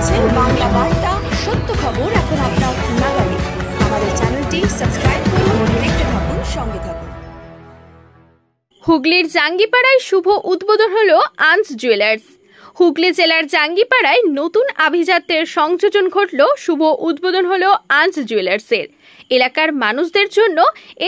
দেখছেন বাংলা বার্তা, সত্য খবর এখন আপনার নাগালে। আমাদের চ্যানেলটি সাবস্ক্রাইব করুন, দেখতে থাকুন, সঙ্গে থাকুন। হুগলির জাঙ্গিপাড়ায় শুভ উদ্বোধন হলো আনস জুয়েলার্স। হুগলি জেলার জাঙ্গিপাড়ায় নতুন আভিজাত্যের সংযোজন ঘটল, শুভ উদ্বোধন হলো আনস জুয়েলার্সের। এলাকার মানুষদের জন্য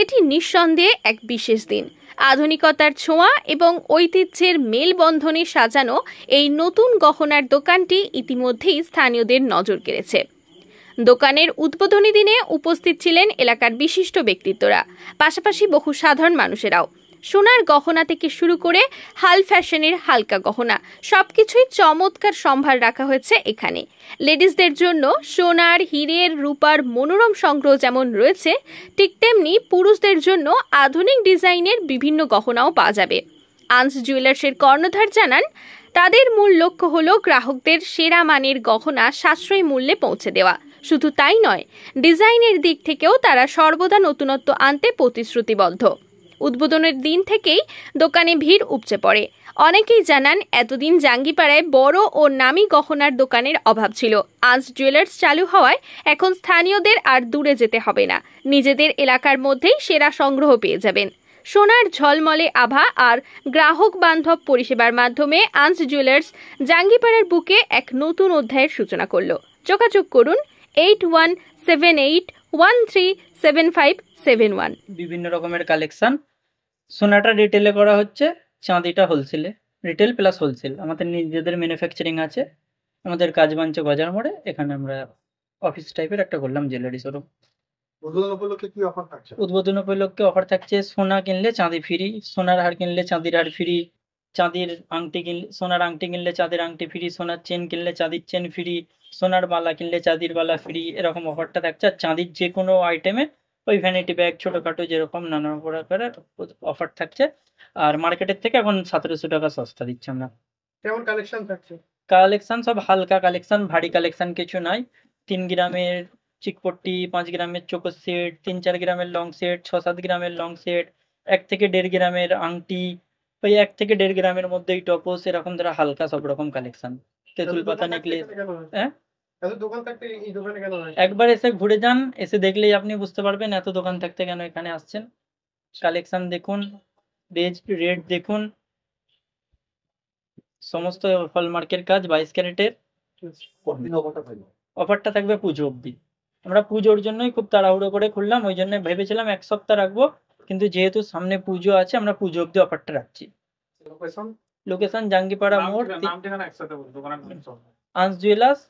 এটি নিঃসন্দেহে এক বিশেষ দিন। আধুনিকতার ছোঁয়া এবং ঐতিহ্যের মেলবন্ধনে সাজানো এই নতুন গহনার দোকানটি ইতিমধ্যেই স্থানীয়দের নজর কেড়েছে। দোকানের উদ্বোধনী দিনে উপস্থিত ছিলেন এলাকার বিশিষ্ট ব্যক্তিত্বরা, পাশাপাশি বহু সাধারণ মানুষেরাও। সোনার গহনা থেকে শুরু করে হাল ফ্যাশনের হালকা গহনা, সবকিছুই চমৎকার সম্ভার রাখা হয়েছে এখানে। লেডিসদের জন্য সোনার, হীরের, রূপার মনোরম সংগ্রহ যেমন রয়েছে, ঠিক তেমনি পুরুষদের জন্য আধুনিক ডিজাইনের বিভিন্ন গহনাও পাওয়া যাবে। আনস জুয়েলার্সের কর্ণধার জানান, তাদের মূল লক্ষ্য হলো গ্রাহকদের সেরা মানের গহনা সাশ্রয়ী মূল্যে পৌঁছে দেওয়া। শুধু তাই নয়, ডিজাইনের দিক থেকেও তারা সর্বদা নতুনত্ব আনতে প্রতিশ্রুতিবদ্ধ। উদ্বোধনের দিন থেকেই দোকানে ভিড় উপচে পড়ে। অনেকেই জানান, এতদিন জাঙ্গিপাড়ায় বড় ও নামী গহনার দোকানের অভাব ছিল। আনস জুয়েলার্স চালু হওয়ায় এখন স্থানীয়দের আর দূরে যেতে হবে না, নিজেদের এলাকার মধ্যেই সেরা সংগ্রহ পেয়ে যাবেন। সোনার ঝলমলে আভা আর গ্রাহক বান্ধব পরিষেবার মাধ্যমে আনস জুয়েলার্স জাঙ্গিপাড়ার বুকে এক নতুন অধ্যায়ের সূচনা করল। যোগাযোগ করুন 8178137571। বিভিন্ন রকমের কালেকশন। সোনাটা রিটেলে করা হচ্ছে, চাঁদিটা হোলসেলে, রিটেল প্লাস হোলসেল। আমাদের নিজেদের ম্যানুফ্যাকচারিং আছে। আমাদের কাজ বাঞ্চে বাজার মোড়ে। এখানে আমরা অফিস টাইপের একটা করলাম জুয়েলারি শোরুম। উদ্বোধন উপলক্ষে কি অফার থাকছে? উদ্বোধন উপলক্ষে অফার থাকছে, সোনা কিনলে চাঁদি ফ্রি, সোনার হার কিনলে চাঁদির হার ফ্রি, চাঁদির আংটি কিনলে সোনার আংটি কিনলে চাঁদির আংটি ফ্রি, সোনার চেন কিনলে চাঁদির চেন ফ্রি, সোনার বালা কিনলে চাঁদির বালা ফ্রি। এরকম অফারটা থাকছে। আর চাঁদির যে কোনো আইটেমে ওই ভ্যানিটি ব্যাগ, ছোটোখাটো যেরকম নানা প্রকারের অফার থাকছে। আর মার্কেটের থেকে এখন 1700 টাকা সস্তা দিচ্ছি আমরা। কেমন কালেকশন থাকছে? কালেকশন সব হালকা কালেকশন, ভারী কালেকশন কিছু নাই। 3 গ্রামের চিকপট্টি, 5 গ্রামের চোকো সেট, 3-4 গ্রামের লং সেট, 6-7 গ্রামের লং সেট, 1 থেকে 1.5 গ্রামের আংটি, ওই 1 থেকে 1.5 গ্রামের মধ্যেই টপস, এরকম ধরো হালকা সব রকম কালেকশন। তেঁতুল পাতা নেকলেস। হ্যাঁ, এত দোকান থাকতে এই দোকানে কেন হয়? একবার এসে ঘুরে যান, এসে দেখলেই আপনি বুঝতে পারবেন এত দোকান থাকতে কেন এখানে আসছেন। কালেকশন দেখুন, রেট দেখুন, সমস্ত হলমার্কের কাজ, 22 ক্যারেটের। অফারটা থাকবে পুজো অবধি। আমরা পুজোর জন্যই খুব তাড়াহুড়ো করে খুললাম, ওই জন্য ভেবেছিলাম 1 সপ্তাহ রাখবো, কিন্তু যেহেতু সামনে পুজো আছে আমরা পুজো অবধি অফারটা রাখছি। লোকেশন জাঙ্গিপাড়া মোড়, আনস জুয়েলার্স,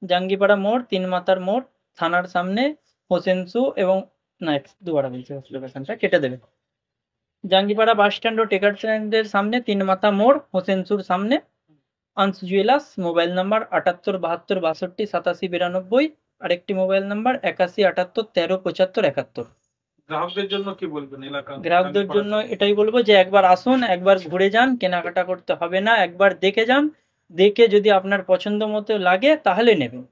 জাঙ্গিপাড়া মোড়, 3 মাথার মোড়, থানার সামনে, হোসেনসু এবং দুবারা বলছি লোকেশনটা কেটে দেবে। জাঙ্গিপাড়া বাস স্ট্যান্ড ও টেকার স্ট্যান্ডের সামনে, 3 মাথা মোড়, হোসেনসুর সামনে। আনস জুয়েলার্স। মোবাইল নাম্বার 7872628792, আরেকটি মোবাইল নাম্বার 8178137571। গ্রাহকদের জন্য কি বলবেন? গ্রাহকদের জন্য এটাই বলবো যে একবার আসুন, একবার ঘুরে যান, কেনাকাটা করতে হবে না, একবার দেখে যান। দেখে যদি আপনার পছন্দ মতো লাগে তাহলে নেবেন।